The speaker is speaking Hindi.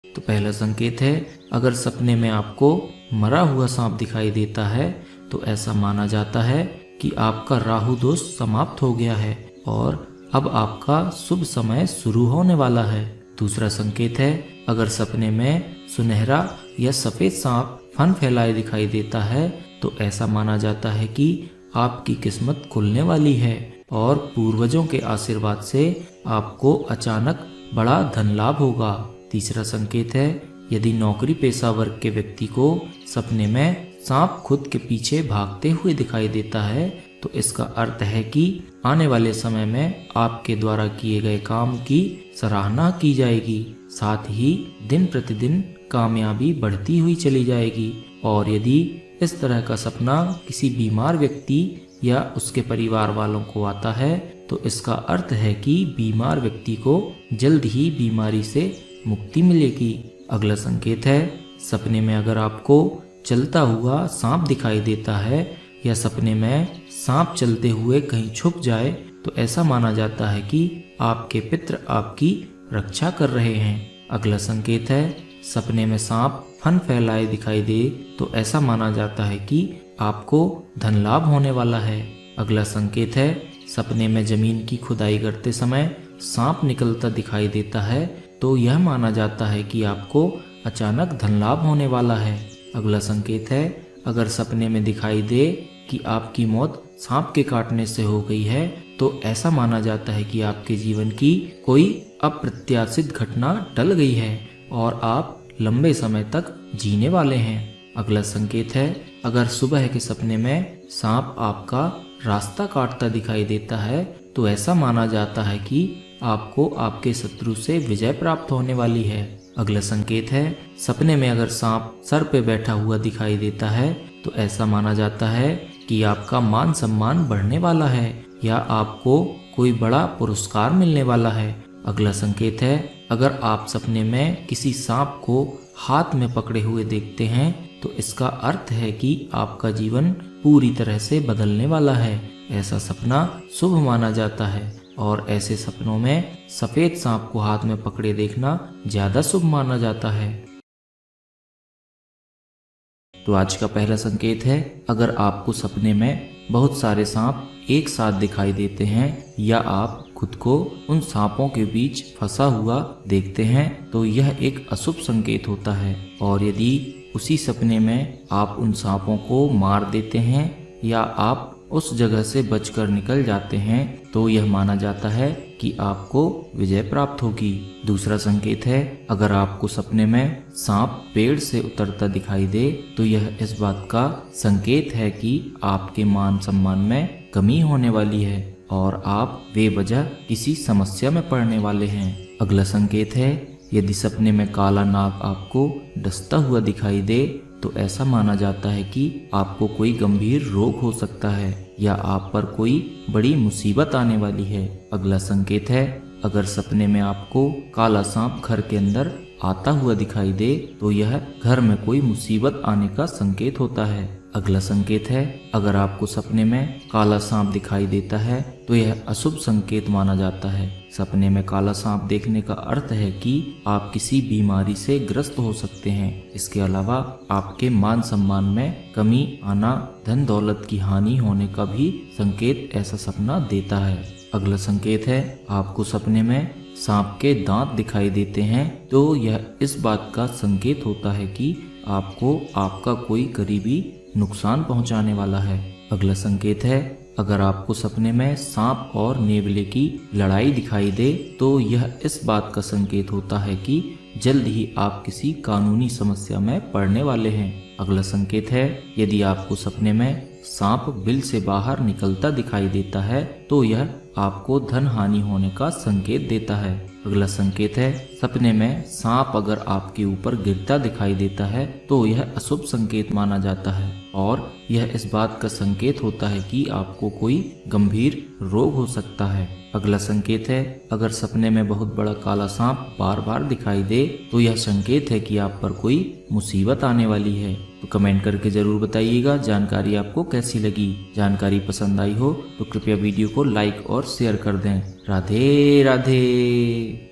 तो पहला संकेत है, अगर सपने में आपको मरा हुआ सांप दिखाई देता है तो ऐसा माना जाता है कि आपका राहु दोष समाप्त हो गया है और अब आपका शुभ समय शुरू होने वाला है। दूसरा संकेत है, अगर सपने में सुनहरा या सफेद सांप फन फैलाए दिखाई देता है तो ऐसा माना जाता है कि आपकी किस्मत खुलने वाली है और पूर्वजों के आशीर्वाद से आपको अचानक बड़ा धन लाभ होगा। तीसरा संकेत है, यदि नौकरी पेशा वर्ग के व्यक्ति को सपने में सांप खुद के पीछे भागते हुए दिखाई देता है तो इसका अर्थ है कि आने वाले समय में आपके द्वारा किए गए काम की सराहना की जाएगी, साथ ही दिन प्रतिदिन कामयाबी बढ़ती हुई चली जाएगी। और यदि इस तरह का सपना किसी बीमार व्यक्ति या उसके परिवार वालों को आता है तो इसका अर्थ है कि बीमार व्यक्ति को जल्द ही बीमारी से मुक्ति मिलेगी। अगला संकेत है, सपने में अगर आपको चलता हुआ सांप दिखाई देता है या सपने में सांप चलते हुए कहीं छुप जाए तो ऐसा माना जाता है कि आपके पितृ आपकी रक्षा कर रहे हैं। अगला संकेत है, सपने में सांप फन फैलाए दिखाई दे तो ऐसा माना जाता है कि आपको धन लाभ होने वाला है। अगला संकेत है, सपने में जमीन की खुदाई करते समय सांप निकलता दिखाई देता है तो यह माना जाता है कि आपको अचानक धन लाभ होने वाला है। अगला संकेत है, अगर सपने में दिखाई दे कि आपकी मौत सांप के काटने से हो गई है तो ऐसा माना जाता है कि आपके जीवन की कोई अप्रत्याशित घटना टल गई है और आप लंबे समय तक जीने वाले हैं। अगला संकेत है, अगर सुबह के सपने में सांप आपका रास्ता काटता दिखाई देता है तो ऐसा माना जाता है कि आपको आपके शत्रु से विजय प्राप्त होने वाली है। अगला संकेत है, सपने में अगर सांप सर पे बैठा हुआ दिखाई देता है तो ऐसा माना जाता है कि आपका मान सम्मान बढ़ने वाला है या आपको कोई बड़ा पुरस्कार मिलने वाला है। अगला संकेत है, अगर आप सपने में किसी सांप को हाथ में पकड़े हुए देखते हैं तो इसका अर्थ है कि आपका जीवन पूरी तरह से बदलने वाला है। ऐसा सपना शुभ माना जाता है और ऐसे सपनों में सफेद सांप को हाथ में पकड़े देखना ज्यादा शुभ माना जाता है। तो आज का पहला संकेत है, अगर आपको सपने में बहुत सारे सांप एक साथ दिखाई देते हैं या आप खुद को उन सांपों के बीच फंसा हुआ देखते हैं तो यह एक अशुभ संकेत होता है और यदि उसी सपने में आप उन सांपों को मार देते हैं या आप उस जगह से बचकर निकल जाते हैं तो यह माना जाता है कि आपको विजय प्राप्त होगी। दूसरा संकेत है, अगर आपको सपने में सांप पेड़ से उतरता दिखाई दे तो यह इस बात का संकेत है कि आपके मान सम्मान में कमी होने वाली है और आप बेवजह किसी समस्या में पड़ने वाले हैं। अगला संकेत है, यदि सपने में काला नाग आपको डसता हुआ दिखाई दे तो ऐसा माना जाता है कि आपको कोई गंभीर रोग हो सकता है या आप पर कोई बड़ी मुसीबत आने वाली है। अगला संकेत है, अगर सपने में आपको काला सांप घर के अंदर आता हुआ दिखाई दे तो यह घर में कोई मुसीबत आने का संकेत होता है। अगला संकेत है, अगर आपको सपने में काला सांप दिखाई देता है तो यह अशुभ संकेत माना जाता है। सपने में काला सांप देखने का अर्थ है कि आप किसी बीमारी से ग्रस्त हो सकते हैं। इसके अलावा आपके मान सम्मान में कमी आना, धन दौलत की हानि होने का भी संकेत ऐसा सपना देता है। अगला संकेत है, आपको सपने में सांप के दांत दिखाई देते हैं तो यह इस बात का संकेत होता है कि आपको आपका कोई करीबी नुकसान पहुंचाने वाला है। अगला संकेत है, अगर आपको सपने में सांप और नेवले की लड़ाई दिखाई दे तो यह इस बात का संकेत होता है कि जल्द ही आप किसी कानूनी समस्या में पड़ने वाले हैं। अगला संकेत है, यदि आपको सपने में सांप बिल से बाहर निकलता दिखाई देता है तो यह आपको धन हानि होने का संकेत देता है। अगला संकेत है, सपने में सांप अगर आपके ऊपर गिरता दिखाई देता है तो यह अशुभ संकेत माना जाता है और यह इस बात का संकेत होता है कि आपको कोई गंभीर रोग हो सकता है। अगला संकेत है, अगर सपने में बहुत बड़ा काला सांप बार बार दिखाई दे तो यह संकेत है कि आप पर कोई मुसीबत आने वाली है। तो कमेंट करके जरूर बताइएगा जानकारी आपको कैसी लगी। जानकारी पसंद आई हो तो कृपया वीडियो को लाइक और शेयर कर दें। राधे राधे।